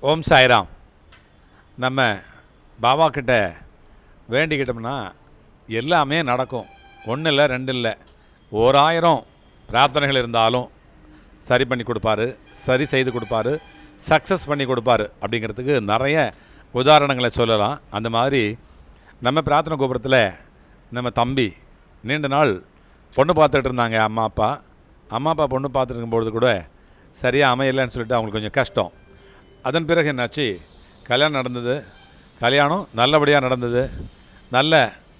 ஓம் சாய்ராம். நம்ம பாபா கிட்ட வேண்டிக்கிட்டோம்னா எல்லாமே நடக்கும். ஒன்றும் இல்லை, ரெண்டு இல்லை, 1000 பிரார்த்தனைகள் இருந்தாலும் சரி பண்ணி கொடுப்பாரு, சரி செய்து கொடுப்பாரு, சக்ஸஸ் பண்ணி கொடுப்பாரு. அப்படிங்கிறதுக்கு நிறைய உதாரணங்களை சொல்லலாம். அந்த மாதிரி நம்ம பிரார்த்தனை கோபுரத்தில் நம்ம தம்பி நீண்ட நாள் பொண்ணு பார்த்துட்டு இருந்தாங்க. அம்மா அப்பா பொண்ணு பார்த்துட்டு இருக்கும்பொழுது கூட சரியாக அமையலைன்னு சொல்லிட்டு அவங்களுக்கு கொஞ்சம் கஷ்டம். அதன் பிறகு என்னாச்சு, கல்யாணம் நடந்தது. கல்யாணம் நல்லபடியாக நடந்தது. நல்ல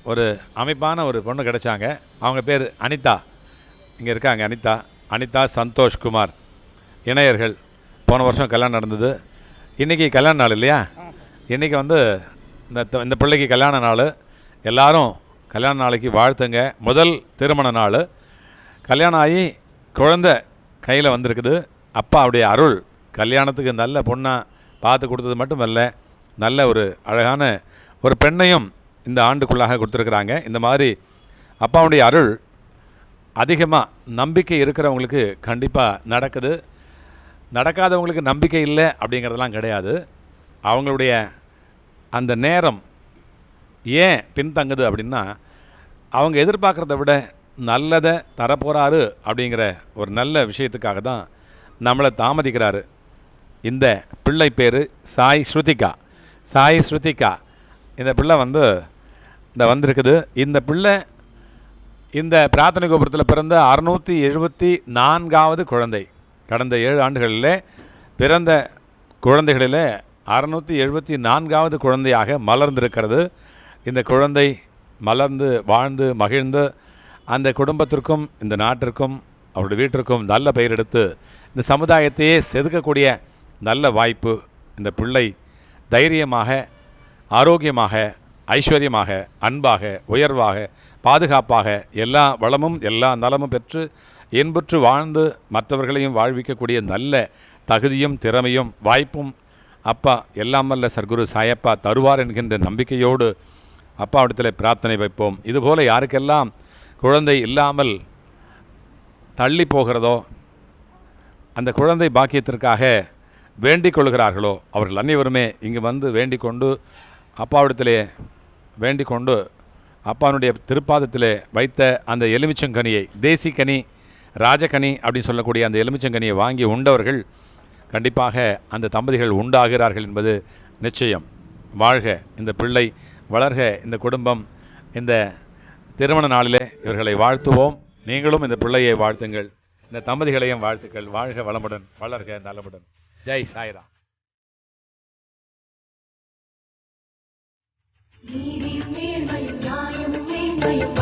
ஒரு அமைப்பான ஒரு பொண்ணு கிடைச்சாங்க. அவங்க பேர் அனிதா. இங்கே இருக்காங்க அனிதா சந்தோஷ்குமார் இணையர்கள். போன வருஷம் கல்யாணம் நடந்தது. இன்றைக்கி கல்யாண நாள் இல்லையா? இன்றைக்கி இந்த பிள்ளைக்கு கல்யாண நாள். எல்லோரும் கல்யாண நாளைக்கு வாழ்த்துங்க. முதல் திருமண நாள். கல்யாணம் ஆகி குழந்தை கையில் வந்திருக்குது. அப்பாவுடைய அருள் கல்யாணத்துக்கு நல்ல பொண்ணாக பார்த்து கொடுத்தது மட்டும் இல்லை, நல்ல ஒரு அழகான ஒரு பெண்ணையும் இந்த ஆண்டுக்குள்ளாக கொடுத்துருக்குறாங்க. இந்த மாதிரி அப்பாவுடைய அருள் அதிகமாக நம்பிக்கை இருக்கிறவங்களுக்கு கண்டிப்பாக நடக்குது. நடக்காதவங்களுக்கு நம்பிக்கை இல்லை அப்படிங்கிறதெல்லாம் கிடையாது. அவங்களுடைய அந்த நேரம் ஏன் பின்தங்குது அப்படின்னா, அவங்க எதிர்பார்க்குறத விட நல்லதை தரப்போகிறாரு அப்படிங்கிற ஒரு நல்ல விஷயத்துக்காக தான் நம்மளை தாமதிக்கிறாரு. இந்த பிள்ளை பேர் சாய் ஸ்ருதிகா. இந்த பிள்ளை இந்த வந்திருக்குது. இந்த பிள்ளை இந்த பிரார்த்தனை கோபுரத்தில் பிறந்த 674வது குழந்தை. கடந்த 7 ஆண்டுகளில் பிறந்த குழந்தைகளில் 674வது குழந்தையாக மலர்ந்திருக்கிறது. இந்த குழந்தை மலர்ந்து வாழ்ந்து மகிழ்ந்து அந்த குடும்பத்திற்கும் இந்த நாட்டிற்கும் அவருடைய வீட்டிற்கும் நல்ல பெயர் எடுத்து இந்த சமுதாயத்தையே செதுக்கக்கூடிய நல்ல வாய்ப்பு. இந்த பிள்ளை தைரியமாக, ஆரோக்கியமாக, ஐஸ்வர்யமாக, அன்பாக, உயர்வாக, பாதுகாப்பாக, எல்லா வளமும் எல்லா நலமும் பெற்று இன்புற்று வாழ்ந்து மற்றவர்களையும் வாழ்விக்கக்கூடிய நல்ல தகுதியும் திறமையும் வாய்ப்பும் அப்பா எல்லாம் வல்ல சர்க்குரு சாயப்பா தருவார் என்கின்ற நம்பிக்கையோடு அப்பாவிடத்தில் பிரார்த்தனை வைப்போம். இதுபோல் யாருக்கெல்லாம் குழந்தை இல்லாமல் தள்ளி போகிறதோ, அந்த குழந்தை பாக்கியத்திற்காக வேண்டிக் கொள்கிறார்களோ, அவர்கள் அனைவருமே இங்கு வேண்டிக் கொண்டு அப்பாவிடத்திலே வேண்டிக் கொண்டு அப்பாவுடைய திருப்பாதத்திலே வைத்த அந்த எலுமிச்சங்கனியை, தேசிக்கனி, ராஜகனி அப்படின்னு சொல்லக்கூடிய அந்த எலுமிச்சங்கனியை வாங்கி உண்டவர்கள் கண்டிப்பாக அந்த தம்பதிகள் உண்டாகிறார்கள் என்பது நிச்சயம். வாழ்க இந்த பிள்ளை, வளர்க இந்த குடும்பம். இந்த திருமண நாளிலே இவர்களை வாழ்த்துவோம். நீங்களும் இந்த பிள்ளையை வாழ்த்துங்கள், இந்த தம்பதிகளையும் வாழ்த்துக்கள். வாழ்க வளமுடன், வளர்க நலமுடன். ஜெய் சாய்ராம். நீதியும் நேர்மையும் நியாயமும் மேன்மையும்